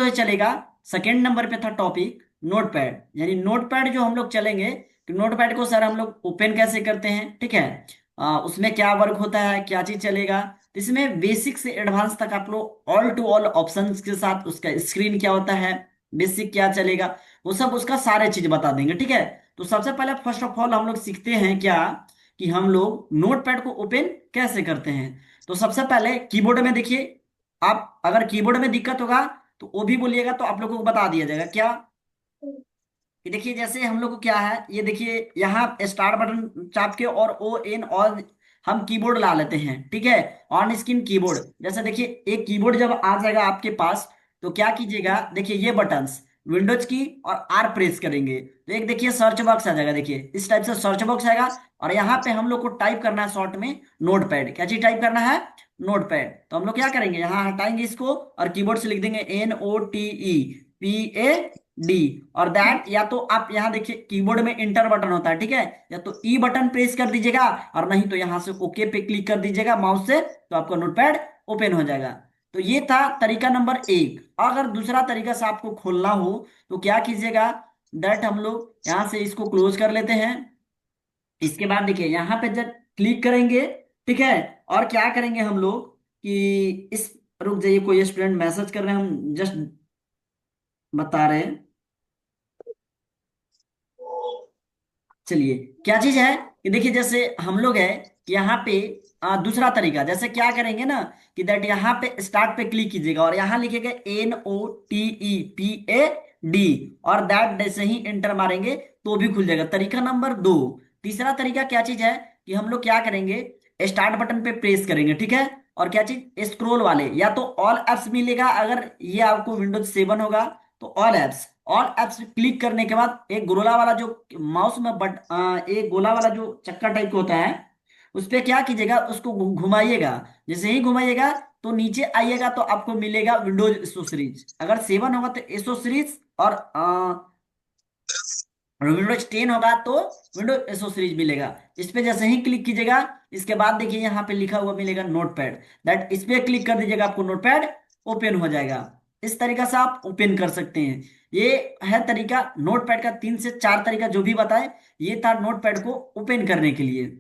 जो चलेगा, second number पे था टॉपिक नोटपैड। यानी नोटपैड जो हम लोग चलेंगे कि नोटपैड को सर हम लोग ओपन कैसे करते हैं, ठीक है। उसमें क्या वर्क होता है, क्या चीज चलेगा। तो इसमें बेसिक से एडवांस तक आप लोग ऑल टू ऑल ऑप्शंस के साथ उसका स्क्रीन क्या होता है, बेसिक क्या चलेगा, वो सब उसका सारे चीज बता देंगे, ठीक है। तो सबसे पहले फर्स्ट ऑफ ऑल हम लोग सीखते हैं क्या, कि हम लोग नोटपैड को ओपन कैसे करते हैं। तो सबसे पहले कीबोर्ड में देखिए, आप अगर कीबोर्ड में दिक्कत होगा तो वो भी बोलिएगा, तो आप लोगों को बता दिया जाएगा क्या। ये देखिए जैसे हम लोग को क्या है, ये देखिए यहाँ स्टार्ट बटन चाप के और ओ एन ऑन हम कीबोर्ड ला लेते हैं, ठीक है। ऑन स्क्रीन कीबोर्ड, जैसे देखिए एक कीबोर्ड जब आ जाएगा आपके पास, तो क्या कीजिएगा, देखिए ये बटन्स विंडोज की और आर प्रेस करेंगे तो एक देखिए सर्च बॉक्स आ जाएगा, देखिए इस टाइप से सर्च बॉक्स आएगा। और यहाँ पे हम लोग को टाइप करना है शॉर्ट में नोटपैड, क्या चीज टाइप करना है, नोटपैड। तो हम लोग क्या करेंगे, यहाँ हटाएंगे इसको और कीबोर्ड से लिख देंगे NOTEPAD। और दैट, या तो आप यहाँ देखिए कीबोर्ड में इंटर बटन होता है, ठीक है, या तो ई बटन प्रेस कर दीजिएगा, और नहीं तो यहाँ से ओके पे क्लिक कर दीजिएगा माउस से, तो आपका नोटपैड ओपन हो जाएगा। तो ये था तरीका नंबर एक। अगर दूसरा तरीका से आपको खोलना हो तो क्या कीजिएगा, दैट हम लोग यहाँ से इसको क्लोज कर लेते हैं। इसके बाद देखिए यहाँ पे जब क्लिक करेंगे, ठीक है, और क्या करेंगे हम लोग कि इस, रुक जाइए कोई स्टूडेंट मैसेज कर रहे हैं, हम जस्ट बता रहे हैं। चलिए क्या चीज है कि देखिए जैसे हम लोग है कि यहाँ पे दूसरा तरीका, जैसे क्या करेंगे ना कि दैट यहाँ पे स्टार्ट पे क्लिक कीजिएगा और यहाँ लिखेगा NOTEPAD, और दैट जैसे ही एंटर मारेंगे तो भी खुल जाएगा। तरीका नंबर दो। तीसरा तरीका क्या चीज है कि हम लोग क्या करेंगे, स्टार्ट बटन पे प्रेस करेंगे, ठीक है, और क्या चीज स्क्रोल वाले, या तो ऑल एप्स मिलेगा अगर ये आपको विंडोज 7 होगा, तो all apps, all apps click करने के बाद एक गोला वाला जो माउस में एक गोला वाला जो चक्का टाइप का होता है, उस पे क्या कीजिएगा, उसको घुमाइएगा। जैसे ही घुमाइएगा तो नीचे आइएगा तो आपको मिलेगा विंडोज एसो सीरीज। अगर 7 होगा तो एसो सीरीज, और विंडोज 10 होगा तो विंडोज एसो सीरीज मिलेगा। इस पे जैसे ही क्लिक कीजिएगा, इसके बाद देखिए यहाँ पे लिखा हुआ मिलेगा नोटपैड, दैट इस पे क्लिक कर दीजिएगा, आपको नोटपैड ओपन हो जाएगा। इस तरीका से आप ओपन कर सकते हैं। ये है तरीका नोटपैड का, 3 से 4 तरीका जो भी बताए, ये था नोटपैड को ओपन करने के लिए।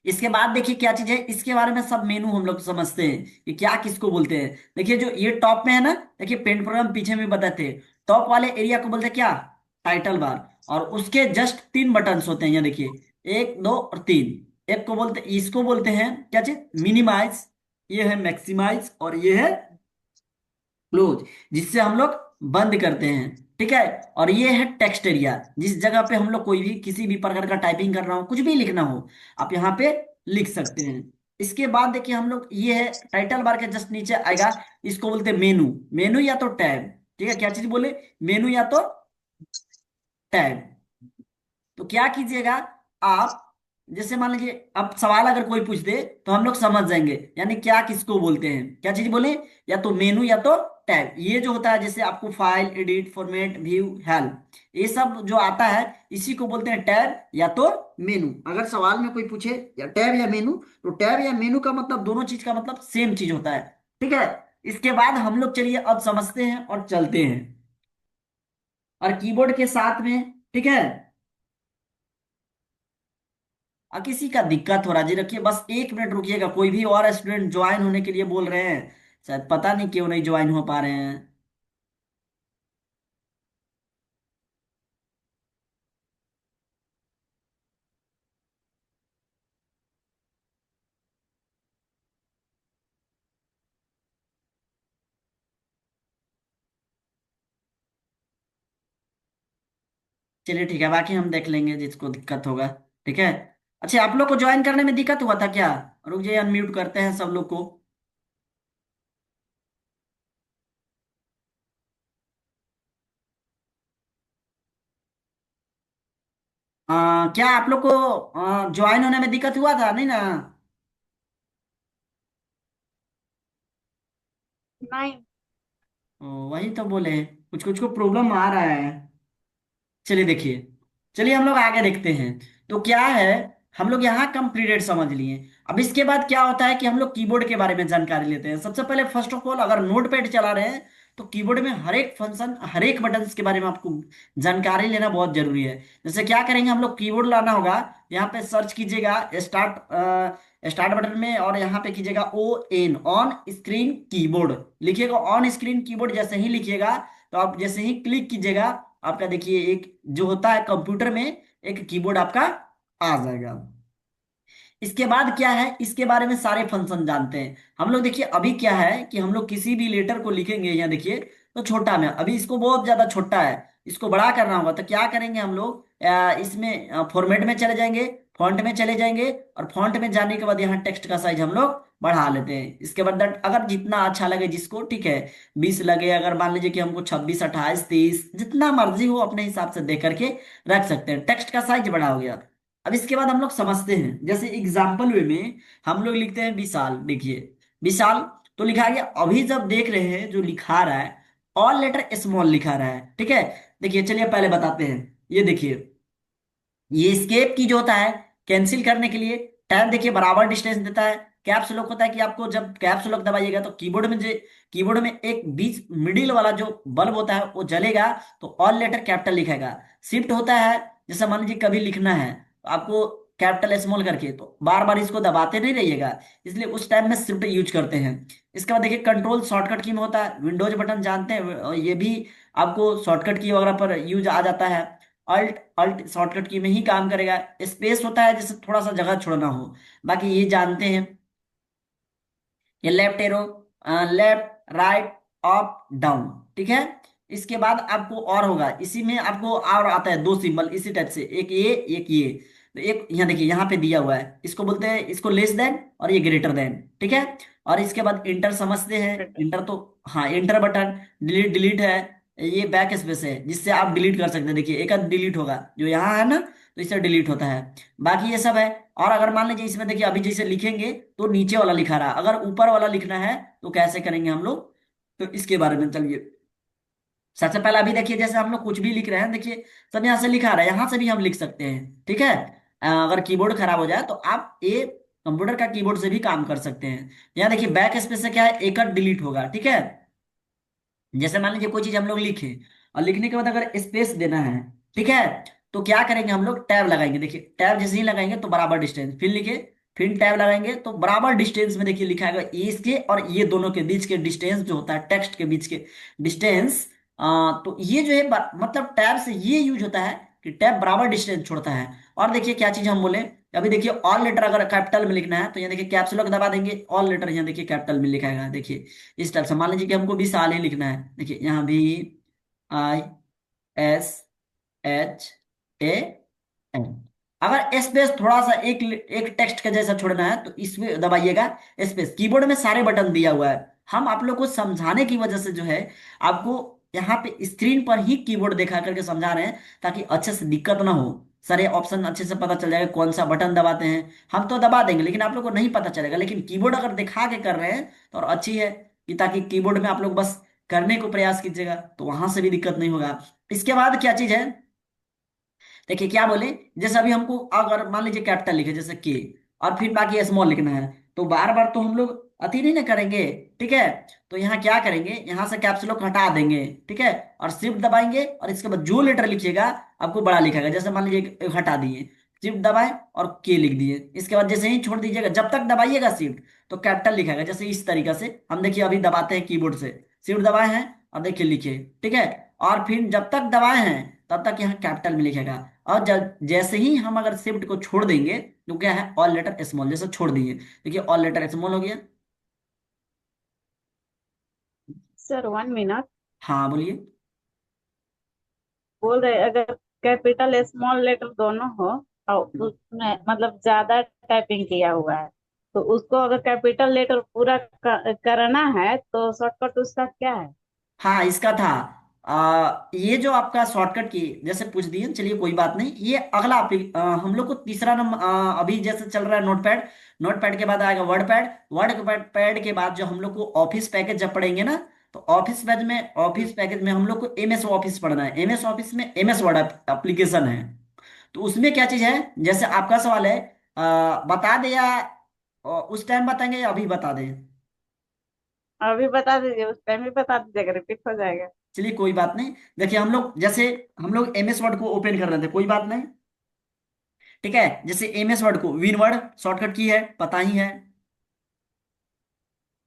इसके बाद देखिए क्या चीज है, इसके बारे में सब मेनू हम लोग समझते हैं कि क्या किसको बोलते हैं। देखिए जो ये टॉप में है ना, देखिए पेंट प्रोग्राम पीछे में बताते हैं, टॉप वाले एरिया को बोलते हैं क्या, टाइटल बार। और उसके जस्ट 3 बटन्स होते हैं, यहाँ देखिए 1, 2 और 3। एक को बोलते, इसको बोलते हैं क्या चीज, मिनिमाइज, ये है मैक्सिमाइज, और ये है क्लोज, जिससे हम लोग बंद करते हैं, ठीक है। और ये है टेक्स्ट एरिया, जिस जगह पे हम लोग कोई भी किसी भी प्रकार का टाइपिंग करना हो, कुछ भी लिखना हो, आप यहाँ पे लिख सकते हैं। इसके बाद देखिए हम लोग, ये है टाइटल बार के जस्ट नीचे आएगा, इसको बोलते हैं मेनू, मेनू या तो टैब, ठीक है, क्या चीज बोले, मेनू या तो टैब। तो क्या कीजिएगा आप, जैसे मान लीजिए अब सवाल अगर कोई पूछ दे तो हम लोग समझ जाएंगे, यानी क्या किसको बोलते हैं, क्या चीज बोले, या तो मेनू या तो टैब। ये जो होता है जैसे आपको file, edit, format, view, help, ये सब जो आता है इसी को बोलते हैं टैब या तो मेनू। अगर सवाल में कोई पूछे या टैब या मेनू, तो टैब या मेनू का मतलब, दोनों चीज का मतलब सेम चीज होता है, ठीक है। इसके बाद हम लोग चलिए अब समझते हैं और चलते हैं, और कीबोर्ड के साथ में, ठीक है। किसी का दिक्कत हो रहा जी, रखिए बस 1 मिनट रुकिएगा, कोई भी और स्टूडेंट ज्वाइन होने के लिए बोल रहे हैं, शायद पता नहीं क्यों नहीं ज्वाइन हो पा रहे हैं। चलिए ठीक है, बाकी हम देख लेंगे जिसको दिक्कत होगा, ठीक है। अच्छा आप लोग को ज्वाइन करने में दिक्कत हुआ था क्या, रुक जाइए अनम्यूट करते हैं सब लोग को। क्या आप लोग को ज्वाइन होने में दिक्कत हुआ था, नहीं ना। नहीं। वही तो बोले, कुछ कुछ को प्रॉब्लम आ रहा है। चलिए देखिए, चलिए हम लोग आगे देखते हैं। तो क्या है, हम लोग यहाँ कंप्लीटेड समझ लिए। अब इसके बाद क्या होता है कि हम लोग कीबोर्ड के बारे में जानकारी लेते हैं। सबसे पहले फर्स्ट ऑफ ऑल अगर नोटपैड चला रहे हैं तो कीबोर्ड में हर एक फंक्शन, हर एक बटन के बारे में आपको जानकारी लेना बहुत जरूरी है। जैसे क्या करेंगे हम लोग, कीबोर्ड लाना होगा, यहाँ पे सर्च कीजिएगा स्टार्ट बटन में, और यहाँ पे कीजिएगा ON, ऑन स्क्रीन कीबोर्ड लिखिएगा। ऑन स्क्रीन कीबोर्ड जैसे ही लिखिएगा, तो आप जैसे ही क्लिक कीजिएगा, आपका देखिए एक जो होता है कंप्यूटर में एक कीबोर्ड आपका आ जाएगा। इसके बाद क्या है, इसके बारे में सारे फंक्शन जानते हैं हम लोग। देखिए अभी क्या है कि हम लोग किसी भी लेटर को लिखेंगे, यहाँ देखिए तो छोटा में, अभी इसको बहुत ज्यादा छोटा है, इसको बड़ा करना होगा, तो क्या करेंगे हम लोग, इसमें फॉर्मेट में चले जाएंगे, फॉन्ट में चले जाएंगे, और फॉन्ट में जाने के बाद यहाँ टेक्स्ट का साइज हम लोग बढ़ा लेते हैं। इसके बाद अगर जितना अच्छा लगे जिसको, ठीक है, 20 लगे, अगर मान लीजिए कि हमको 26, 28, 30 जितना मर्जी हो अपने हिसाब से दे करके रख सकते हैं, टेक्स्ट का साइज बड़ा हो गया। अब इसके बाद हम लोग समझते हैं, जैसे एग्जाम्पल वे में हम लोग लिखते हैं विशाल, देखिए विशाल तो लिखा गया। अभी जब देख रहे हैं जो लिखा रहा है, ऑल लेटर स्मॉल लिखा रहा है, ठीक है। देखिए चलिए पहले बताते हैं, ये देखिए, ये स्केप की जो होता है कैंसिल करने के लिए, टैब देखिए बराबर डिस्टेंस देता है। कैप्स लॉक होता है कि आपको जब कैप्स लॉक दबाइएगा तो कीबोर्ड में एक बीच मिडिल वाला जो बल्ब होता है वो जलेगा, तो ऑल लेटर कैपिटल लिखेगा। शिफ्ट होता है, जैसे मान लीजिए कभी लिखना है तो आपको कैपिटल स्मॉल करके, तो बार बार इसको दबाते नहीं रहिएगा, इसलिए उस टाइम में शिफ्ट यूज करते हैं। इसके बाद देखिए कंट्रोल शॉर्टकट की में होता है, विंडोज बटन जानते हैं, ये भी आपको शॉर्टकट की वगैरह पर यूज आ जाता है। अल्ट अल्ट शॉर्टकट की में ही काम करेगा। स्पेस होता है जैसे थोड़ा सा जगह छोड़ना हो, बाकी ये जानते हैं। ये left arrow, left right up down, ठीक है। इसके बाद आपको और होगा, इसी में आपको और आता है दो सिंबल इसी टाइप से, एक ये एक ये। तो एक यहाँ देखिए यहाँ पे दिया हुआ है, इसको बोलते हैं, इसको लेस देन और ये ग्रेटर देन, ठीक है। और इसके बाद इंटर समझते हैं, इंटर तो हाँ इंटर बटन, डिलीट डिलीट है, ये बैक स्पेस है जिससे आप डिलीट कर सकते हैं। देखिए एक डिलीट होगा जो यहाँ है ना, तो इससे डिलीट होता है। बाकी ये सब है। और अगर मान लीजिए इसमें देखिए अभी जैसे लिखेंगे तो नीचे वाला लिखा रहा, अगर ऊपर वाला लिखना है तो कैसे करेंगे हम लोग, तो इसके बारे में चलिए। सबसे पहले अभी देखिए जैसे हम लोग कुछ भी लिख रहे हैं, देखिए सब यहाँ से लिखा रहा है, यहाँ से भी हम लिख सकते हैं, ठीक है। अगर कीबोर्ड खराब हो जाए तो आप ये कंप्यूटर का कीबोर्ड से भी काम कर सकते हैं। यहाँ देखिए बैक स्पेस से क्या है, एक डिलीट होगा, ठीक है। जैसे मान लीजिए कोई चीज हम लोग लिखे, और लिखने के बाद अगर स्पेस देना है, ठीक है, तो क्या करेंगे हम लोग, टैब लगाएंगे। देखिए टैब जैसे ही लगाएंगे तो बराबर डिस्टेंस, फिर लिखे, फिर टैब लगाएंगे तो बराबर डिस्टेंस में देखिए लिखा है ये इसके और ये दोनों के बीच के डिस्टेंस जो होता है, टेक्स्ट के बीच के डिस्टेंस। तो ये जो है मतलब टैब से ये यूज होता है कि टैब बराबर डिस्टेंस छोड़ता है। और देखिए क्या चीज हम बोले, अभी देखिए ऑल लेटर अगर कैपिटल में लिखना है तो यहाँ देखिए कैप्स लॉक दबा देंगे, ऑल लेटर यहाँ देखिए कैपिटल में लिखा है, देखिए इस टाइप से। मान लीजिए कि हमको भी साल ही लिखना है, देखिए यहाँ भी ISHAN। अगर स्पेस थोड़ा सा एक एक टेक्स्ट का जैसा छोड़ना है तो इसमें दबाइएगा स्पेस। कीबोर्ड में सारे बटन दिया हुआ है, हम आप लोग को समझाने की वजह से जो है आपको यहाँ पे स्क्रीन पर ही कीबोर्ड दिखा करके समझा रहे हैं, ताकि अच्छे से दिक्कत ना हो, सारे ऑप्शन अच्छे से पता चल जाएगा कौन सा बटन दबाते हैं। हम तो दबा देंगे लेकिन आप लोग को नहीं पता चलेगा, लेकिन कीबोर्ड अगर दिखा के कर रहे हैं तो और अच्छी है कि, ताकि कीबोर्ड में आप लोग बस करने को प्रयास कीजिएगा तो वहां से भी दिक्कत नहीं होगा। इसके बाद क्या चीज है, देखिए क्या बोले, जैसे अभी हमको अगर मान लीजिए कैपिटल लिखे जैसे के, और फिर बाकी स्मॉल लिखना है, तो बार बार तो हम लोग अति नहीं ना करेंगे, ठीक है। तो यहाँ क्या करेंगे, यहाँ से कैप्स लॉक हटा देंगे, ठीक है, और शिफ्ट दबाएंगे, और इसके बाद जो लेटर लिखिएगा आपको बड़ा लिखेगा। जैसे मान लीजिए एक हटा दिए, शिफ्ट दबाए और के लिख दिए, इसके बाद जैसे ही छोड़ दीजिएगा, जब तक दबाइएगा शिफ्ट तो कैपिटल लिखेगा, जैसे इस तरीका से हम देखिए अभी दबाते हैं कीबोर्ड से, शिफ्ट दबाए हैं और देखिए लिखे, ठीक है। और फिर जब तक दबाए हैं तब तक यहाँ कैपिटल में लिखेगा। और जब जैसे ही हम अगर शिफ्ट को छोड़ देंगे तो क्या है, ऑल लेटर स्मॉल, जैसे छोड़ दिए देखिए ऑल लेटर स्मॉल हो गया। Sir 1 minute. हाँ बोलिए। बोल रहे अगर कैपिटल स्मॉल लेटर दोनों हो और उसमें मतलब ज्यादा टाइपिंग किया हुआ है, तो उसको अगर कैपिटल लेटर पूरा करना है तो शॉर्टकट उसका क्या है? हाँ इसका था, ये जो आपका शॉर्टकट की जैसे पूछ दिए, चलिए कोई बात नहीं, ये अगला हम लोग को तीसरा नंबर, अभी जैसे चल रहा है नोटपैड, नोटपैड के बाद आएगा वर्ड पैड, वर्ड पैड के बाद जो हम लोग को ऑफिस पैकेज जब पढ़ेंगे ना, तो ऑफिस पैकेज में हम लोग को MS ऑफिस पढ़ना है। MS ऑफिस में MS वर्ड एप्लीकेशन है। तो उसमें क्या चीज है, जैसे आपका सवाल है, बता दे या उस टाइम बताएंगे या अभी बता दें। अभी बता दीजिए, उस टाइम ही बता दीजिएगा, रिपीट हो जाएगा। चलिए कोई बात नहीं। देखिए हम लोग जैसे हम लोग एमएस वर्ड को ओपन कर रहे थे, कोई बात नहीं। ठीक है, जैसे एमएस वर्ड को विन वर्ड शॉर्टकट की है, पता ही है।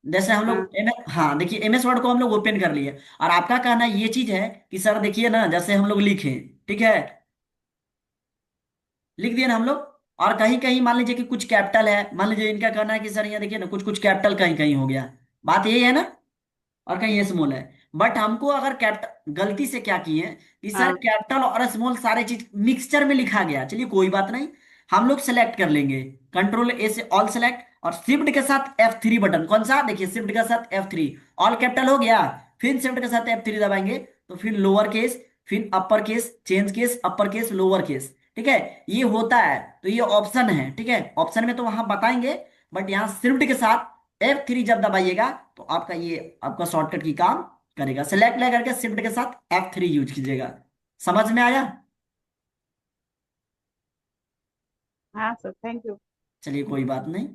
जैसे हम हाँ। लोग हाँ देखिए एमएस वर्ड को हम लोग ओपन कर लिए। और आपका कहना ये चीज है कि सर देखिए ना, जैसे हम लोग लिखे, ठीक है, लिख दिए ना हम लोग। और कहीं कहीं मान लीजिए कि कुछ कैपिटल है, मान लीजिए इनका कहना है कि सर यहाँ देखिए ना कुछ कुछ कैपिटल कहीं कहीं हो गया। बात यही है ना, और कहीं स्मॉल है। बट हमको अगर कैपिटल गलती से क्या किए कि सर हाँ। कैपिटल और स्मॉल सारे चीज मिक्सचर में लिखा गया, चलिए कोई बात नहीं। हम लोग सेलेक्ट कर लेंगे, कंट्रोल ए से ऑल सेलेक्ट, और शिफ्ट के साथ F3 बटन, कौन सा, देखिए शिफ्ट के साथ F3, ऑल कैपिटल हो गया। फिर शिफ्ट के साथ F3 दबाएंगे तो फिर लोअर केस, फिर upper case, change case, upper case, lower case. ठीक है, ये होता है। तो ये ऑप्शन है, ठीक है, ऑप्शन में तो वहां बताएंगे। बट यहाँ शिफ्ट के साथ F3 जब दबाइएगा तो आपका ये आपका शॉर्टकट की काम करेगा। सेलेक्ट ले करके शिफ्ट के साथ F3 यूज कीजिएगा। समझ में आया? हाँ सर, थैंक यू। चलिए कोई बात नहीं।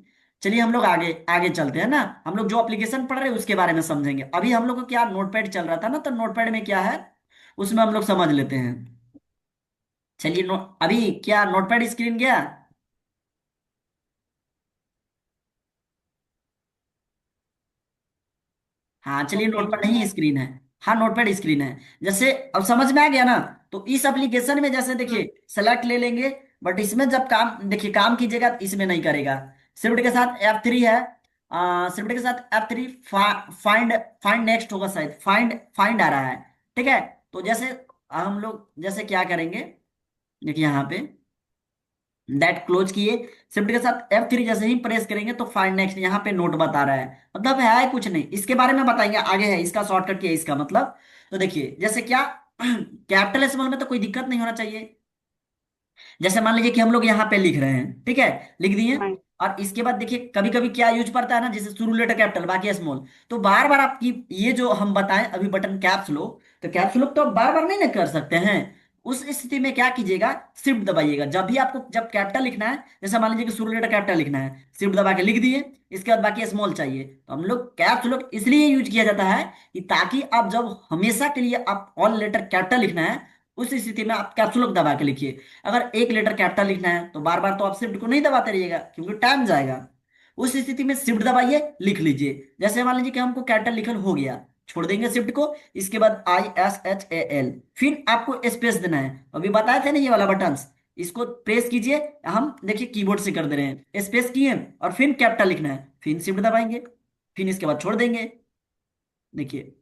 चलिए हम लोग आगे आगे चलते हैं ना। हम लोग जो एप्लीकेशन पढ़ रहे हैं उसके बारे में समझेंगे। अभी हम लोग को क्या नोटपैड चल रहा था ना, तो नोटपैड में क्या है उसमें हम लोग समझ लेते हैं। चलिए अभी क्या नोटपैड स्क्रीन गया? हाँ चलिए, ओके, नोटपैड नहीं नहीं है। स्क्रीन है। हाँ नोटपैड स्क्रीन है। जैसे अब समझ में आ गया ना। तो इस एप्लीकेशन में जैसे हाँ। देखिए सेलेक्ट ले लेंगे। बट इसमें जब काम देखिए काम कीजिएगा तो इसमें नहीं करेगा। शिफ्ट के साथ F3 है। शिफ्ट के साथ F3, फाइंड, फाइंड नेक्स्ट होगा शायद, फाइंड फाइंड आ रहा है। ठीक है, तो जैसे हम लोग जैसे क्या करेंगे, देखिए यहाँ पे दैट क्लोज किए, शिफ्ट के साथ F3 जैसे ही प्रेस करेंगे तो फाइंड नेक्स्ट यहाँ पे नोट बता रहा है, मतलब है कुछ नहीं, इसके बारे में बताएंगे आगे, है इसका शॉर्टकट क्या है इसका मतलब। तो देखिए जैसे क्या कैपिटल स्मॉल में तो कोई दिक्कत नहीं होना चाहिए। जैसे मान लीजिए कि हम लोग यहाँ पे लिख रहे हैं, ठीक है, लिख दिए। नहीं। और इसके बाद देखिए कभी कभी क्या यूज पड़ता है ना, जैसे शुरू लेटर कैपिटल बाकी स्मॉल, तो बार बार आपकी ये जो हम बताएं अभी बटन कैप्स लॉक, तो कैप्स लॉक तो बार बार नहीं ना कर सकते हैं। उस स्थिति में क्या कीजिएगा, शिफ्ट दबाइएगा जब भी आपको जब कैपिटल लिखना है। जैसे मान लीजिए कि शुरू लेटर कैपिटल लिखना है, शिफ्ट दबा के लिख दिए। इसके बाद बाकी स्मॉल चाहिए, तो हम लोग कैप्स लॉक इसलिए यूज किया जाता है कि ताकि आप जब हमेशा के लिए आप ऑल लेटर कैपिटल लिखना है, उस स्थिति में आप कैप्स लॉक दबा के लिखिए। अगर एक लेटर कैपिटल लिखना है तो बार बार तो आप शिफ्ट को नहीं दबाते रहिएगा क्योंकि टाइम जाएगा। उस स्थिति में शिफ्ट दबाइए, लिख लीजिए। जैसे मान लीजिए कि हमको कैपिटल लिखल हो गया, छोड़ देंगे शिफ्ट को। इसके बाद ISHAL, फिर आपको स्पेस देना है, अभी बताए थे ना ये वाला बटन, इसको प्रेस कीजिए। हम देखिए कीबोर्ड से कर दे रहे हैं, स्पेस किए और फिर कैपिटल लिखना है, फिर शिफ्ट दबाएंगे, फिर इसके बाद छोड़ देंगे। देखिए,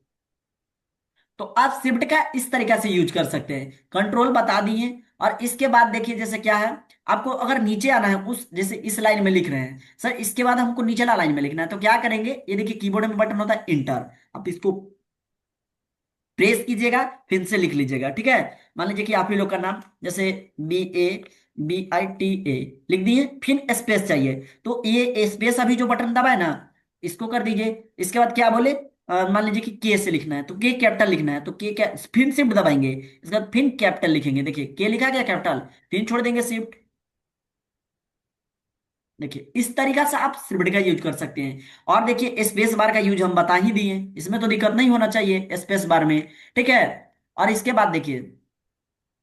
तो आप शिफ्ट का इस तरीका से यूज कर सकते हैं, कंट्रोल बता दिए। और इसके बाद देखिए जैसे क्या है, आपको अगर नीचे आना है, उस जैसे इस लाइन में लिख रहे हैं सर, इसके बाद हमको निचला लाइन में लिखना है, तो क्या करेंगे, ये देखिए कीबोर्ड में बटन होता है इंटर, आप इसको प्रेस कीजिएगा, फिर से लिख लीजिएगा। ठीक है, मान लीजिए कि आप ही लोग का नाम जैसे BABITA लिख दिए, फिर स्पेस चाहिए, तो ये स्पेस अभी जो बटन दबा है ना, इसको कर दीजिए। इसके बाद क्या बोले, मान लीजिए कि के से लिखना है तो के कैपिटल लिखना है, तो के क्या, फिर शिफ्ट दबाएंगे, इसके बाद फिर कैपिटल लिखेंगे, देखिए के लिखा गया कैपिटल, फिर छोड़ देंगे शिफ्ट। देखिए इस तरीका से आप शिफ्ट का यूज कर सकते हैं। और देखिए स्पेस बार का यूज हम बता ही दिए, इसमें तो दिक्कत नहीं होना चाहिए स्पेस बार में। ठीक है, और इसके बाद देखिए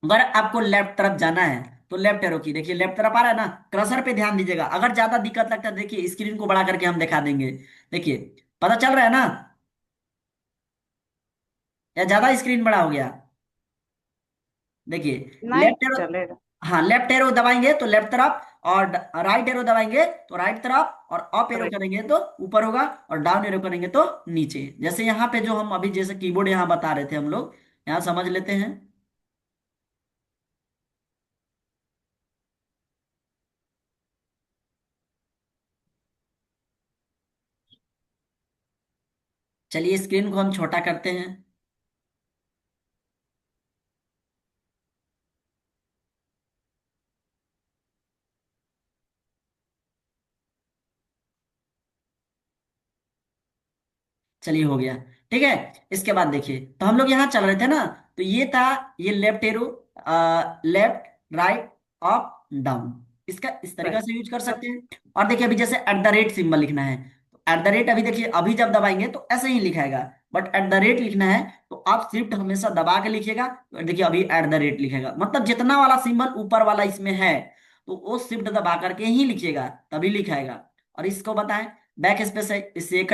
अगर आपको लेफ्ट तरफ जाना है तो लेफ्ट एरो की, देखिए लेफ्ट तरफ आ रहा है ना, क्रसर पे ध्यान दीजिएगा। अगर ज्यादा दिक्कत लगता है देखिए स्क्रीन को बड़ा करके हम दिखा देंगे। देखिए पता चल रहा है ना, या ज्यादा स्क्रीन बड़ा हो गया? देखिए नहीं लेफ्ट एरो, चलेगा। हाँ लेफ्ट एरो दबाएंगे तो लेफ्ट तरफ, और राइट एरो दबाएंगे तो राइट तरफ, और अप एरो अरे। करेंगे तो ऊपर होगा, और डाउन एरो करेंगे तो नीचे। जैसे यहाँ पे जो हम अभी जैसे कीबोर्ड यहाँ बता रहे थे हम लोग, यहाँ समझ लेते हैं। चलिए स्क्रीन को हम छोटा करते हैं। चलिए हो गया। ठीक है, इसके बाद देखिए तो हम लोग यहाँ चल रहे थे ना, तो ये था, ये left arrow, left, right, up, down, इसका इस तरीका राइट। से यूज कर सकते हैं। और देखिए अभी जैसे एट द रेट सिंबल लिखना है, तो एट द रेट अभी देखिए, अभी जब दबाएंगे तो ऐसे ही लिखाएगा, बट एट द रेट लिखना है तो आप शिफ्ट हमेशा दबा के लिखिएगा। तो देखिए अभी एट द रेट लिखेगा, मतलब जितना वाला सिंबल ऊपर वाला इसमें है तो वो शिफ्ट दबा करके ही लिखिएगा, तभी लिखाएगा। और इसको बताएं, बैक स्पेस है, इससे एक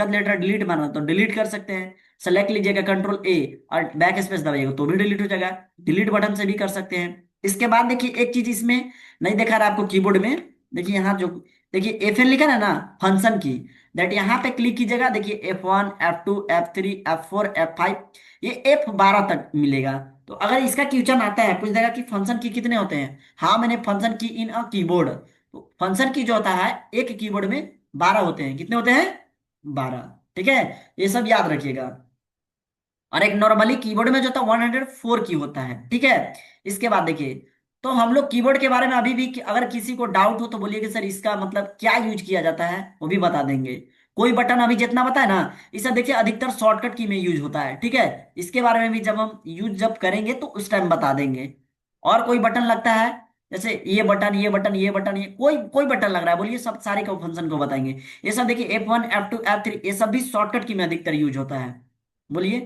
आध लेटर डिलीट मारना तो डिलीट कर सकते हैं। सेलेक्ट लीजिएगा कंट्रोल ए और बैक स्पेस दबाइएगा तो भी डिलीट हो जाएगा। डिलीट बटन से भी कर सकते हैं। इसके बाद देखिए एक चीज इसमें नहीं देखा रहा आपको कीबोर्ड में, देखिए यहाँ जो, देखिए FN लिखा है ना, फंक्शन की, दैट यहाँ पे क्लिक कीजिएगा। देखिए F1 F2 F3 F4 F5, ये F12 तक मिलेगा। तो अगर इसका क्वेश्चन आता है, पूछ देगा कि फंक्शन की कितने होते हैं, हाँ मैंने फंक्शन की इन अ कीबोर्ड, तो फंक्शन की जो होता है एक कीबोर्ड में 12 होते हैं। कितने होते हैं? 12। ठीक है, ये सब याद रखिएगा। और एक नॉर्मली कीबोर्ड में जो था 104 की होता है। ठीक है, इसके बाद देखिए, तो हम लोग कीबोर्ड के बारे में अभी भी अगर किसी को डाउट हो तो बोलिए कि सर इसका मतलब क्या यूज किया जाता है, वो भी बता देंगे। कोई बटन अभी जितना बताए ना, इसे देखिए अधिकतर शॉर्टकट की में यूज होता है। ठीक है, इसके बारे में भी जब हम यूज जब करेंगे तो उस टाइम बता देंगे। और कोई बटन लगता है, जैसे ये बटन ये बटन ये बटन, ये कोई कोई बटन लग रहा है, बोलिए, सब सारे को फंक्शन को बताएंगे। ये सब देखिए F1 F2 F3 ये सब भी शॉर्टकट की में अधिकतर यूज होता है। बोलिए।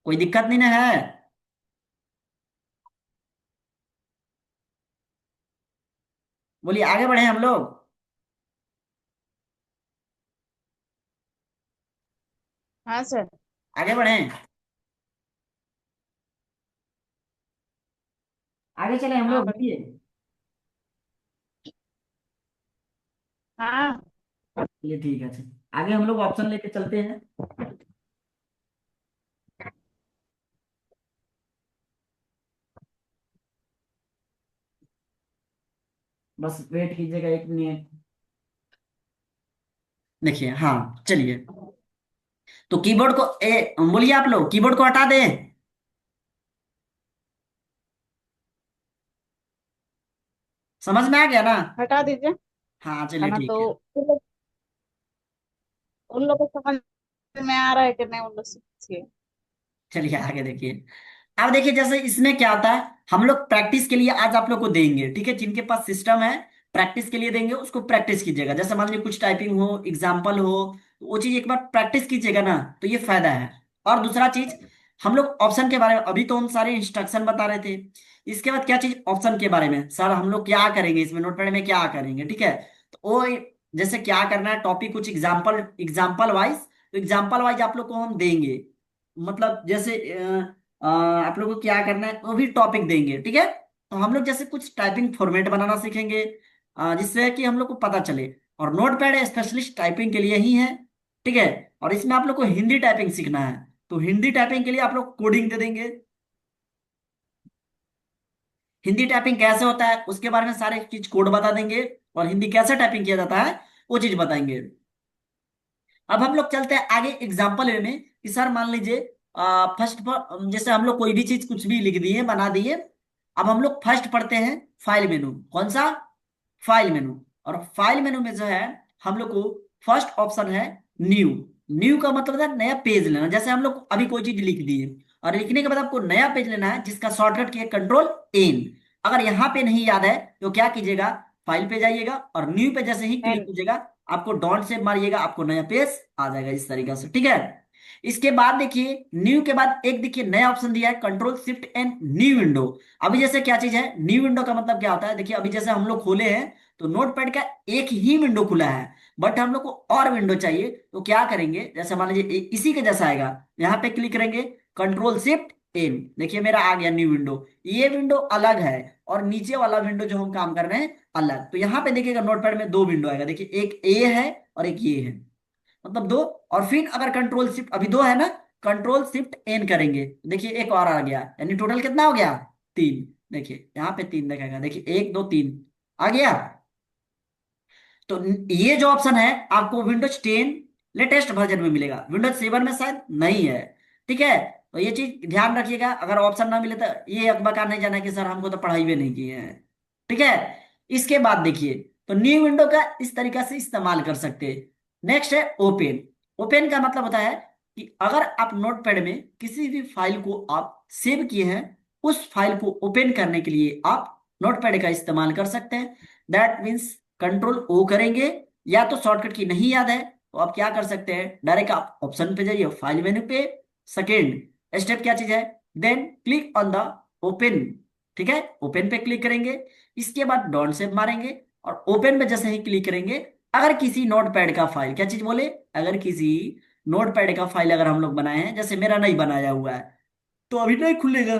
कोई दिक्कत नहीं ना है? बोलिए, आगे बढ़े हम लोग। हाँ सर। आगे बढ़े, आगे चले हम हाँ लोग, बढ़िया। बोलिए। हाँ। चलिए ठीक है, अच्छा आगे हम लोग ऑप्शन लेके चलते हैं। बस वेट कीजिएगा 1 मिनट। देखिए हाँ, चलिए, तो कीबोर्ड को बोलिए आप लोग, कीबोर्ड को हटा दें। समझ में आ गया ना? हटा दीजिए। हाँ है चलिए ना, ठीक तो है। उन लोग को समझ में आ रहा है कि नहीं, उन लोग से पूछिए। चलिए आगे देखिए। अब देखिए जैसे इसमें क्या होता है, हम लोग प्रैक्टिस के लिए आज आप लोग को देंगे। ठीक है, जिनके पास सिस्टम है प्रैक्टिस के लिए देंगे, उसको प्रैक्टिस कीजिएगा। जैसे मान लीजिए कुछ टाइपिंग हो, एग्जाम्पल हो, तो वो चीज एक बार प्रैक्टिस कीजिएगा ना, तो ये फायदा है। और दूसरा चीज, हम लोग ऑप्शन के बारे में, अभी तो हम सारे इंस्ट्रक्शन बता रहे थे, इसके बाद क्या चीज ऑप्शन के बारे में, सर हम लोग क्या करेंगे इसमें, नोटपैड में क्या करेंगे। ठीक है, तो वो जैसे क्या करना है, टॉपिक कुछ एग्जाम्पल एग्जाम्पल वाइज, तो एग्जाम्पल वाइज आप लोग को हम देंगे। मतलब जैसे आप लोगों को क्या करना है वो भी टॉपिक देंगे। ठीक है, तो हम लोग जैसे कुछ टाइपिंग फॉर्मेट बनाना सीखेंगे, जिससे कि हम लोग को पता चले। और नोटपैड स्पेशलिस्ट टाइपिंग के लिए ही है। ठीक है, और इसमें आप लोग को हिंदी टाइपिंग सीखना है, तो हिंदी टाइपिंग के लिए आप लोग कोडिंग दे देंगे। हिंदी टाइपिंग कैसे होता है उसके बारे में सारे चीज कोड बता देंगे, और हिंदी कैसे टाइपिंग किया जाता है वो चीज बताएंगे। अब हम लोग चलते हैं आगे एग्जाम्पल वे में, कि सर मान लीजिए फर्स्ट पर जैसे हम लोग कोई भी चीज कुछ भी लिख दिए बना दिए। अब हम लोग फर्स्ट पढ़ते हैं फाइल मेनू, कौन सा? File menu. और फाइल मेनू में जो है हम लोग को फर्स्ट ऑप्शन है न्यू। न्यू का मतलब है नया पेज लेना। जैसे हम लोग अभी कोई चीज लिख दिए और लिखने के बाद आपको नया पेज लेना है, जिसका शॉर्टकट किया कंट्रोल एन। अगर यहाँ पे नहीं याद है तो क्या कीजिएगा, फाइल पे जाइएगा और न्यू पे जैसे ही क्लिक एंड। कीजिएगा, आपको डॉट से मारिएगा, आपको नया पेज आ जाएगा इस तरीके से। ठीक है, इसके बाद देखिए न्यू के बाद एक देखिए नया ऑप्शन दिया है control shift and new window. अभी जैसे क्या चीज है न्यू विंडो का मतलब क्या होता है, देखिए अभी जैसे हम लोग खोले हैं तो नोटपैड का एक ही विंडो खुला है, बट हम लोग को और विंडो चाहिए, तो क्या करेंगे, जैसे मान लीजिए इसी के जैसा आएगा, यहाँ पे क्लिक करेंगे कंट्रोल शिफ्ट एन, देखिए मेरा आ गया न्यू विंडो। ये विंडो अलग है और नीचे वाला विंडो जो हम काम कर रहे हैं अलग। तो यहाँ पे देखिएगा नोटपैड में दो विंडो आएगा, देखिए एक ए है और एक ये है, मतलब दो। और फिर अगर कंट्रोल शिफ्ट, अभी दो है ना, कंट्रोल शिफ्ट एन करेंगे, देखिए एक और आ गया, यानी टोटल कितना हो गया? 3। देखिए यहाँ पे 3 दिखाएगा, देखिए 1 2 3 आ गया। तो ये जो ऑप्शन है आपको विंडोज 10 लेटेस्ट वर्जन में मिलेगा, विंडोज 7 में शायद नहीं है। ठीक है, तो ये चीज ध्यान रखिएगा, अगर ऑप्शन ना मिले तो ये अखबार नहीं जाना कि सर हमको तो पढ़ाई भी नहीं किए हैं। ठीक है, इसके बाद देखिए, तो न्यू विंडो का इस तरीका से इस्तेमाल कर सकते हैं। नेक्स्ट है ओपन। ओपन का मतलब होता है कि अगर आप नोटपैड में किसी भी फाइल को आप सेव किए हैं, उस फाइल को ओपन करने के लिए आप नोटपैड का इस्तेमाल कर सकते हैं। दैट मीन्स कंट्रोल ओ करेंगे, या तो शॉर्टकट की नहीं याद है तो आप क्या कर सकते हैं, डायरेक्ट आप ऑप्शन पे जाइए, फाइल मेन्यू पे, सेकेंड स्टेप क्या चीज है, then click on the open. ठीक है, ओपन पे क्लिक करेंगे, इसके बाद डॉट सेव मारेंगे, और ओपन पे जैसे ही क्लिक करेंगे, अगर किसी नोटपैड का फाइल, क्या चीज बोले, अगर किसी नोटपैड का फाइल अगर हम लोग बनाए हैं, जैसे मेरा नहीं बनाया हुआ है तो अभी नहीं खुलेगा।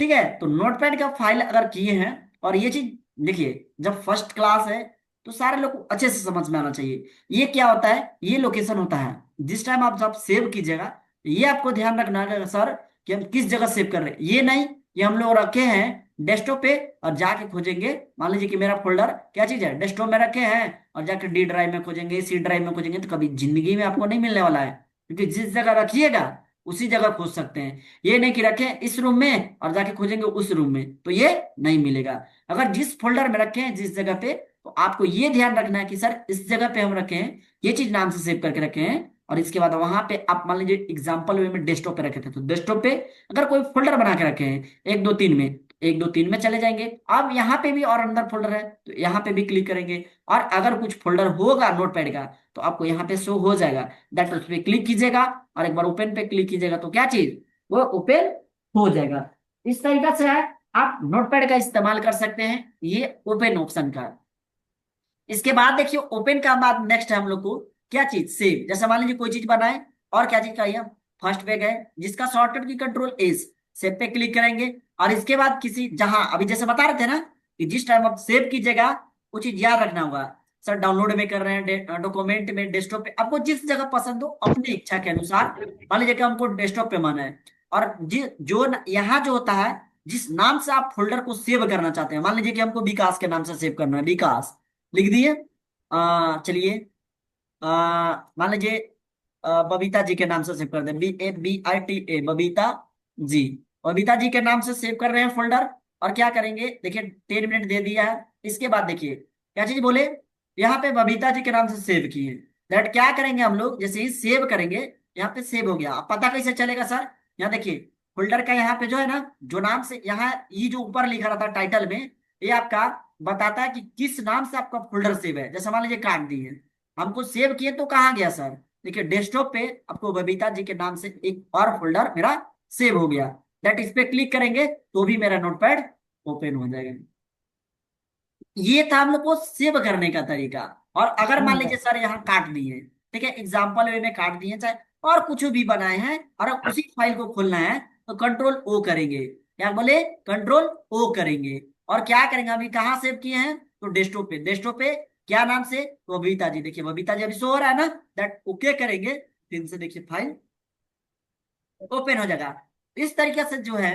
ठीक है, तो नोटपैड का फाइल अगर किए हैं, और ये चीज देखिए, जब फर्स्ट क्लास है तो सारे लोग को अच्छे से समझ में आना चाहिए। ये क्या होता है, ये लोकेशन होता है जिस टाइम आप जब सेव कीजिएगा, ये आपको ध्यान रखना है सर कि हम किस जगह सेव कर रहे हैं। ये नहीं कि हम लोग रखे हैं डेस्कटॉप पे और जाके खोजेंगे, मान लीजिए कि मेरा फोल्डर क्या चीज है, डेस्कटॉप में रखे हैं, और जाके डी ड्राइव में खोजेंगे, सी ड्राइव में खोजेंगे, तो कभी जिंदगी में आपको नहीं मिलने वाला है। क्योंकि जिस जगह रखिएगा उसी जगह खोज सकते हैं। ये नहीं कि रखें इस रूम में और जाके खोजेंगे उस रूम में, तो ये नहीं मिलेगा। अगर जिस फोल्डर में रखे हैं जिस जगह पे, तो आपको ये ध्यान रखना है कि सर इस जगह पे हम रखे हैं, ये चीज नाम से सेव करके रखे हैं, और इसके बाद वहां पे आप मान लीजिए एग्जाम्पल वे में डेस्कटॉप पे रखे थे, तो डेस्कटॉप पे अगर कोई फोल्डर बना के रखे हैं 1 2 3 में, 1 2 3 में चले जाएंगे। अब यहाँ पे भी और अंदर फोल्डर है तो यहाँ पे भी क्लिक करेंगे, और अगर कुछ फोल्डर होगा नोटपैड का तो आपको यहाँ पे शो हो जाएगा, दैट उस पर क्लिक कीजिएगा, और एक बार ओपन पे क्लिक कीजिएगा तो क्या चीज, वो ओपन हो जाएगा। इस तरीका से है आप नोटपैड का इस्तेमाल कर सकते हैं, ये ओपन ऑप्शन का। इसके बाद देखिए ओपन का बाद नेक्स्ट है हम लोग को क्या चीज, सेव। जैसे मान लीजिए कोई चीज बनाए, और क्या चीज चाहिए, फर्स्ट पे गए जिसका शॉर्टकट की कंट्रोल एस, सेव पे क्लिक करेंगे, और इसके बाद किसी जहां अभी जैसे बता रहे थे ना कि जिस टाइम आप सेव कीजिएगा वो चीज याद रखना होगा। सर डाउनलोड में कर रहे हैं, डॉक्यूमेंट में, डेस्कटॉप पे, आपको जिस जगह पसंद हो अपनी इच्छा के अनुसार, मान लीजिए कि हमको डेस्कटॉप पे माना है, और यहाँ जो होता है, जिस नाम से आप फोल्डर को सेव करना चाहते हैं, मान लीजिए कि हमको विकास के नाम से सेव करना है, विकास लिख दिए। चलिए, मान लीजिए बबीता जी के नाम से सेव कर दें, BABITA, बबीता जी, बबीता जी के नाम से सेव कर रहे हैं फोल्डर। और क्या करेंगे, देखिए 10 मिनट दे दिया है, इसके बाद देखिए क्या चीज बोले, यहाँ पे बबीता जी के नाम से सेव किए, दैट क्या करेंगे हम लोग, जैसे ही सेव करेंगे यहाँ पे सेव हो गया। अब पता कैसे चलेगा सर, यहाँ देखिए फोल्डर का यहाँ पे जो है ना, जो नाम से यहाँ ये जो ऊपर लिखा रहता है टाइटल में, ये आपका बताता है कि किस नाम से आपका फोल्डर सेव है। जैसे मान लीजिए काट दिए, हमको सेव किए तो कहाँ गया सर, देखिए डेस्कटॉप पे आपको बबीता जी के नाम से एक और फोल्डर मेरा सेव हो गया, दैट इस पे क्लिक करेंगे तो भी मेरा नोटपैड ओपन हो जाएगा। ये था हम लोग को सेव करने का तरीका। और अगर मान लीजिए सर यहाँ काट दिए, ठीक है, एग्जाम्पल वे में काट दिए, चाहे और कुछ भी बनाए हैं, और अब उसी फाइल को खोलना है तो कंट्रोल ओ करेंगे, क्या बोले, कंट्रोल ओ करेंगे, और क्या करेंगे, अभी कहाँ सेव किए हैं, तो डेस्कटॉप पे, डेस्कटॉप पे क्या नाम से, तो बबीता जी, देखिए बबीता जी अभी शो हो रहा है ना, दैट ओके करेंगे, फिर से देखिए फाइल ओपन हो जाएगा। इस तरीके से जो है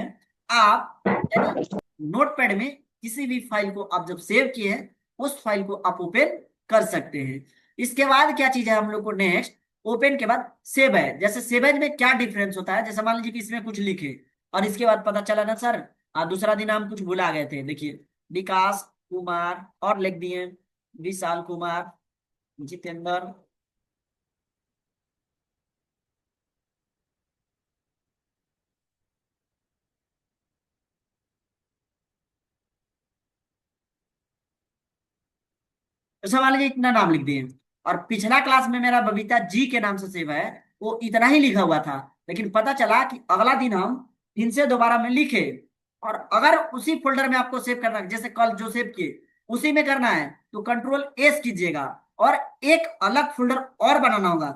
आप, यानी नोटपैड में किसी भी फाइल को आप जब सेव किए हैं उस फाइल को आप ओपन कर सकते हैं। इसके बाद क्या चीज है हम लोग को नेक्स्ट, ओपन के बाद सेव है। जैसे सेव एज में क्या डिफरेंस होता है, जैसे मान लीजिए कि इसमें कुछ लिखे और इसके बाद पता चला ना सर, दूसरा दिन हम कुछ भुला गए थे, देखिए विकास कुमार और लिख दिए, विशाल कुमार, जितेंद्र, तो मान लीजिए इतना नाम लिख दिए, और पिछला क्लास में मेरा बबीता जी के नाम से सेव है, वो इतना ही लिखा हुआ था, लेकिन पता चला कि अगला दिन हम फिर से दोबारा में लिखे, और अगर उसी फोल्डर में आपको सेव करना है, जैसे कल जो सेव किए उसी में करना है तो कंट्रोल एस कीजिएगा, और एक अलग फोल्डर और बनाना होगा,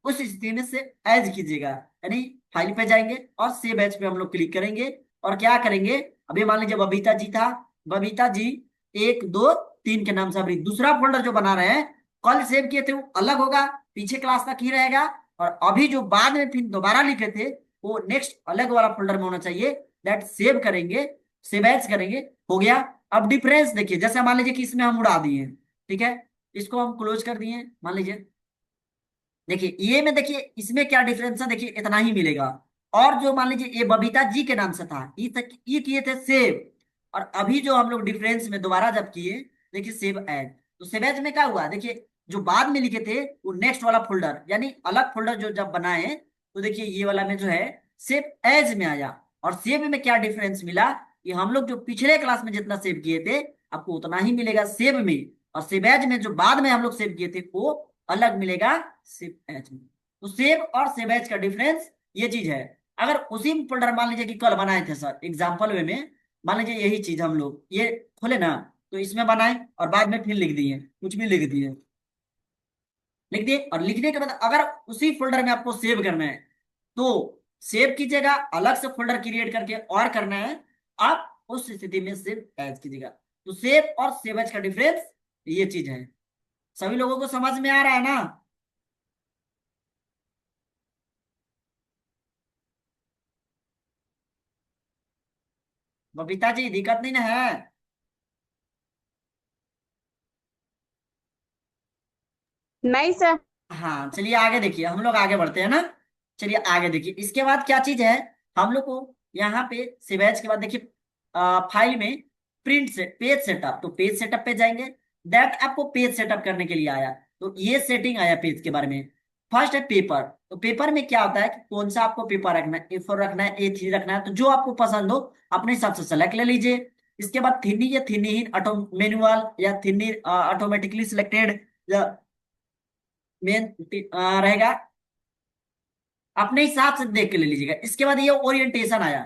उस स्थिति में से एज कीजिएगा, यानी फाइल पे जाएंगे और सेव एज पे हम लोग क्लिक करेंगे, और क्या करेंगे, अभी मान लीजिए बबीता जी था, बबीता जी 1 2 3 के नाम से अभी दूसरा फोल्डर जो बना रहे हैं, कल सेव किए थे वो अलग होगा, पीछे क्लास तक ही रहेगा, और अभी जो बाद में फिर दोबारा लिखे थे वो नेक्स्ट अलग वाला फोल्डर में होना चाहिए, दैट सेव करेंगे, सेव एज करेंगे, हो गया। अब डिफरेंस देखिए, जैसे मान लीजिए कि इसमें हम उड़ा दिए, ठीक है, इसको हम क्लोज कर दिए, मान लीजिए, देखिए ये में देखिए इसमें क्या डिफरेंस है, देखिए इतना ही मिलेगा। और जो मान लीजिए ये बबीता जी के नाम से था, ये किए थे सेव, और अभी जो हम लोग डिफरेंस में दोबारा जब किए, देखिए सेव एज, तो सेव एज में क्या हुआ, देखिए जो बाद में लिखे थे वो नेक्स्ट वाला फोल्डर, यानी अलग फोल्डर जो जब बनाए तो देखिए ये वाला में जो है सेव एज में आया। और सेव में क्या डिफरेंस मिला, कि हम लोग जो पिछले क्लास में जितना सेव किए थे आपको उतना ही मिलेगा सेव में, और सेव एज में जो बाद में हम लोग सेव किए थे वो अलग मिलेगा सेव एज में। तो सेव और सेव एज का डिफरेंस ये चीज है। अगर उसी फोल्डर मान लीजिए कि कल बनाए थे सर एग्जाम्पल वे में, मान लीजिए यही चीज हम लोग ये खोले ना, तो इसमें बनाए और बाद में फिर लिख दिए, कुछ भी लिख दिए, लिख दिए, और लिखने के बाद अगर उसी फोल्डर में आपको सेव करना है तो सेव कीजिएगा, अलग से फोल्डर क्रिएट करके, और करना है आप उस स्थिति में सेव एज कीजिएगा। तो सेव और सेव एज का डिफरेंस ये चीज है। सभी लोगों को समझ में आ रहा है ना? बबीता जी दिक्कत नहीं ना है? नहीं सर। हाँ चलिए आगे देखिए, हम लोग आगे बढ़ते हैं ना। चलिए आगे देखिए, इसके बाद क्या चीज है, हम लोग को यहाँ पे सिवेज के बाद देखिए फाइल में प्रिंट से पेज सेटअप, तो पेज सेटअप पे जाएंगे। दैट आपको पेज सेटअप करने के लिए आया, तो ये सेटिंग आया पेज के बारे में। फर्स्ट है पेपर, तो पेपर में क्या होता है कि कौन सा आपको पेपर रखना है, A4 रखना है, A3 रखना है, तो जो आपको पसंद हो अपने हिसाब से सेलेक्ट ले लीजिए। इसके बाद थिनी या थिनीहीन ऑटो मैनुअल या थिनी ऑटोमेटिकली सिलेक्टेड या मेन रहेगा, अपने हिसाब से देख के ले लीजिएगा। इसके बाद ये ओरिएंटेशन आया।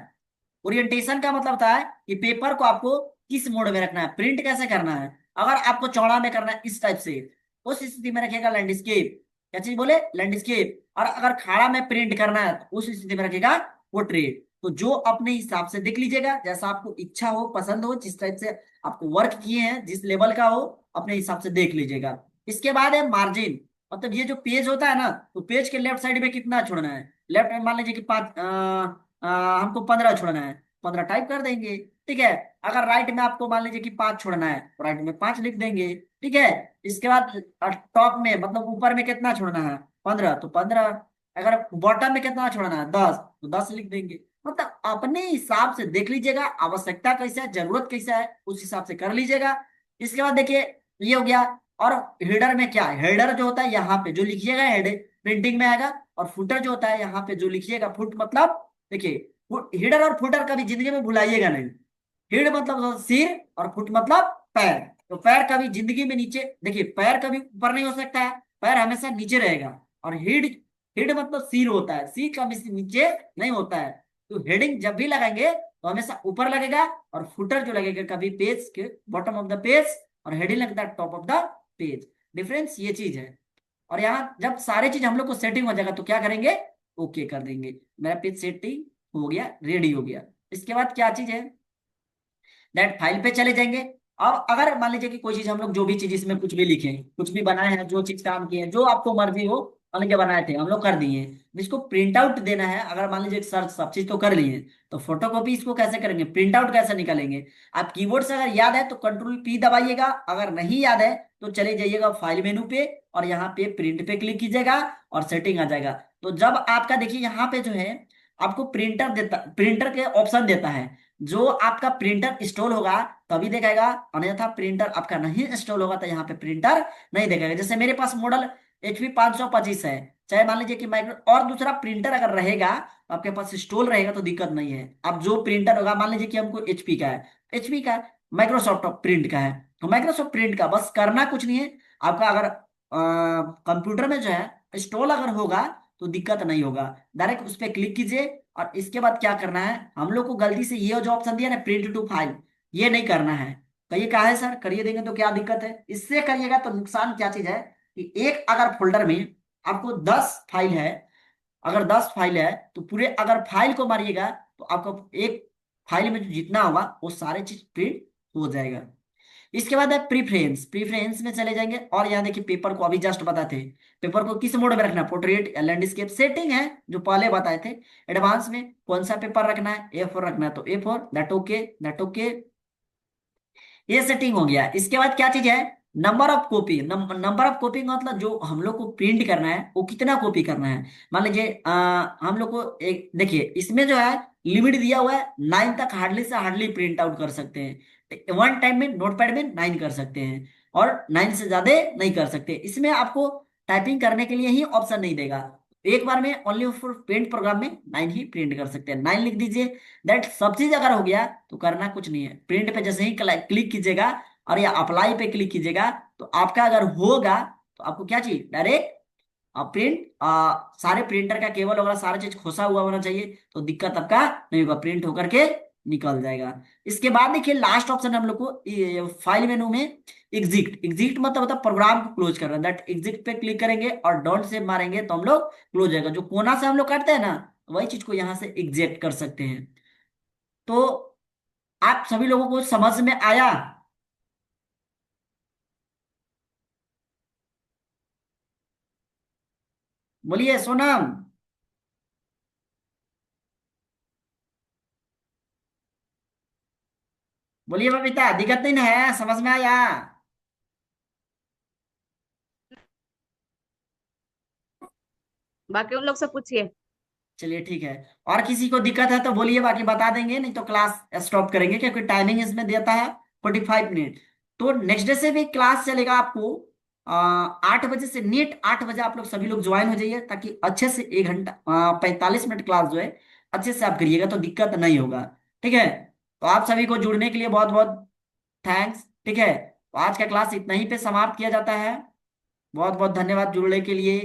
ओरिएंटेशन का मतलब होता है कि पेपर को आपको किस मोड में रखना है, प्रिंट कैसे करना है। अगर आपको चौड़ा में करना है इस टाइप से, उस स्थिति में रखिएगा लैंडस्केप, क्या चीज बोले, लैंडस्केप। और अगर खाड़ा में प्रिंट करना है तो उस स्थिति में रखिएगा पोर्ट्रेट। तो जो अपने हिसाब से देख लीजिएगा, जैसा आपको इच्छा हो, पसंद हो, जिस टाइप से आपको वर्क किए हैं, जिस लेवल का हो, अपने हिसाब से देख लीजिएगा। इसके बाद है मार्जिन, मतलब ये जो पेज होता है ना, तो पेज के लेफ्ट साइड में कितना छोड़ना है, लेफ्ट में मान लीजिए कि पाँच हमको 15 छोड़ना है, 15 टाइप कर देंगे। ठीक है। अगर राइट में आपको मान लीजिए कि 5 छोड़ना है तो राइट में 5 लिख देंगे। ठीक है। इसके बाद टॉप में मतलब ऊपर में कितना छोड़ना है, 15 तो 15। अगर बॉटम में कितना छोड़ना है, 10 तो 10 लिख देंगे। मतलब अपने हिसाब से देख लीजिएगा, आवश्यकता कैसा है, जरूरत कैसा है, उस हिसाब से कर लीजिएगा। इसके बाद देखिए ये हो गया। और हेडर में क्या है, हेडर जो होता है यहाँ पे जो लिखिएगा हेड प्रिंटिंग में आएगा, और फुटर जो होता है यहाँ पे जो लिखिएगा फुट, मतलब देखिए हेडर और फुटर कभी जिंदगी में भुलाइएगा नहीं। हेड मतलब सिर और फुट मतलब पैर। तो पैर कभी जिंदगी में नीचे, देखिए पैर कभी ऊपर नहीं हो सकता है, पैर हमेशा नीचे रहेगा। और हेड, हेड मतलब सिर होता है, सिर कभी नीचे नहीं होता है। तो हेडिंग जब भी लगाएंगे तो हमेशा ऊपर लगेगा, और फुटर जो लगेगा कभी पेज के बॉटम ऑफ द पेज, और हेडिंग लगता है top of the page. Difference ये चीज है। और यहाँ जब सारे चीज हम लोग को सेटिंग हो जाएगा तो क्या करेंगे, ओके कर देंगे, मेरा पेज सेटिंग हो गया, रेडी हो गया। इसके बाद क्या चीज है, दैट फाइल पे चले जाएंगे। अब अगर मान लीजिए कि कोई चीज हम लोग जो भी चीज इसमें कुछ भी लिखे हैं, कुछ भी बनाए हैं, जो चीज काम किए हैं, जो आपको मर्जी हो, मान लीजिए बनाए थे हम लोग कर दिए हैं, इसको प्रिंट आउट देना है। अगर मान लीजिए सर्च सब चीज तो कर लिए, तो फोटोकॉपी इसको कैसे करेंगे, प्रिंट आउट कैसे निकालेंगे। आप कीबोर्ड से अगर याद है तो कंट्रोल पी दबाइएगा, अगर नहीं याद है तो चले जाइएगा फाइल मेनू पे, और यहाँ पे प्रिंट पे क्लिक कीजिएगा और सेटिंग आ जाएगा। तो जब आपका देखिए यहाँ पे जो है आपको प्रिंटर देता, प्रिंटर के ऑप्शन देता है। जो आपका प्रिंटर इंस्टॉल होगा तभी दिखाएगा, अन्यथा प्रिंटर आपका नहीं इंस्टॉल होगा तो यहाँ पे प्रिंटर नहीं दिखाएगा। जैसे मेरे पास मॉडल HP 525 है, चाहे मान लीजिए कि माइक्रो और दूसरा प्रिंटर अगर रहेगा तो आपके पास इंस्टॉल रहेगा तो दिक्कत नहीं है। अब जो प्रिंटर होगा, मान लीजिए कि हमको HP का है, HP का माइक्रोसॉफ्ट प्रिंट का है, तो माइक्रोसॉफ्ट प्रिंट का बस करना कुछ नहीं है आपका। अगर कंप्यूटर में जो है इंस्टॉल अगर होगा तो दिक्कत नहीं होगा, डायरेक्ट उस पर क्लिक कीजिए। और इसके बाद क्या करना है, हम लोग को गलती से ये जो ऑप्शन दिया ना प्रिंट टू फाइल, ये नहीं करना है। कहिए कहा है सर करिए देंगे तो क्या दिक्कत है, इससे करिएगा तो नुकसान क्या चीज है कि एक अगर फोल्डर में आपको 10 फाइल है, अगर 10 फाइल है तो पूरे अगर फाइल को मारिएगा तो आपको एक फाइल में जो जितना होगा वो सारे चीज प्रिंट हो जाएगा। इसके बाद है प्रीफ्रेंस, प्रीफ्रेंस में चले जाएंगे और यहाँ देखिए पेपर को अभी जस्ट बताते हैं, पेपर को किस मोड में रखना है, पोर्ट्रेट या लैंडस्केप। सेटिंग है जो पहले बताए थे। एडवांस में कौन सा पेपर रखना है, A4 रखना है तो A4, that okay, that okay, ये सेटिंग हो गया। इसके बाद क्या चीज है, number of copy. Number of copy मतलब जो हम लोग को प्रिंट करना है वो कितना कॉपी करना है। मान लीजिए हम लोग को एक देखिए इसमें जो है लिमिट दिया हुआ है 9 तक, हार्डली से हार्डली प्रिंट आउट कर सकते हैं, वन टाइम में नोटपैड में 9 कर सकते हैं, और 9 से ज्यादा नहीं कर सकते। इसमें आपको टाइपिंग करने के लिए ही ऑप्शन नहीं देगा, एक बार में ओनली फॉर प्रिंट प्रोग्राम में 9 ही प्रिंट कर सकते हैं, 9 लिख दीजिए। दैट सब चीज अगर हो गया तो करना कुछ नहीं है, प्रिंट पे जैसे ही क्लिक कीजिएगा और या अप्लाई पे क्लिक कीजिएगा, तो आपका अगर होगा तो आपको क्या चाहिए, डायरेक्ट प्रिंट, सारे प्रिंटर का केबल वगैरह सारा चीज खोसा हुआ होना चाहिए, तो दिक्कत आपका नहीं होगा, प्रिंट होकर के निकल जाएगा। इसके बाद देखिए लास्ट ऑप्शन हम लोग को फाइल मेनू में एग्जिट, एग्जिट मतलब होता है प्रोग्राम को क्लोज करना, दैट एग्जिट पे क्लिक करेंगे और डोंट सेव मारेंगे तो हम लोग क्लोज जाएगा, जो कोना से हम लोग काटते हैं ना, वही चीज को यहाँ से एग्जिट कर सकते हैं। तो आप सभी लोगों को समझ में आया? बोलिए सोनम। बोलिए बबीता, दिक्कत नहीं ना है, समझ में आया? बाकी उन लोग से पूछिए। चलिए ठीक है। और किसी को दिक्कत है तो बोलिए, बाकी बता देंगे, नहीं तो क्लास स्टॉप करेंगे, क्योंकि टाइमिंग इसमें देता है 45 मिनट। तो नेक्स्ट डे से भी क्लास चलेगा आपको 8 बजे से, नीट 8 बजे आप लोग सभी लोग ज्वाइन हो जाइए, ताकि अच्छे से 1 घंटा 45 मिनट क्लास जो है अच्छे से आप करिएगा, तो दिक्कत नहीं होगा। ठीक है, तो आप सभी को जुड़ने के लिए बहुत बहुत थैंक्स। ठीक है, तो आज का क्लास इतना ही पे समाप्त किया जाता है। बहुत बहुत धन्यवाद जुड़ने के लिए।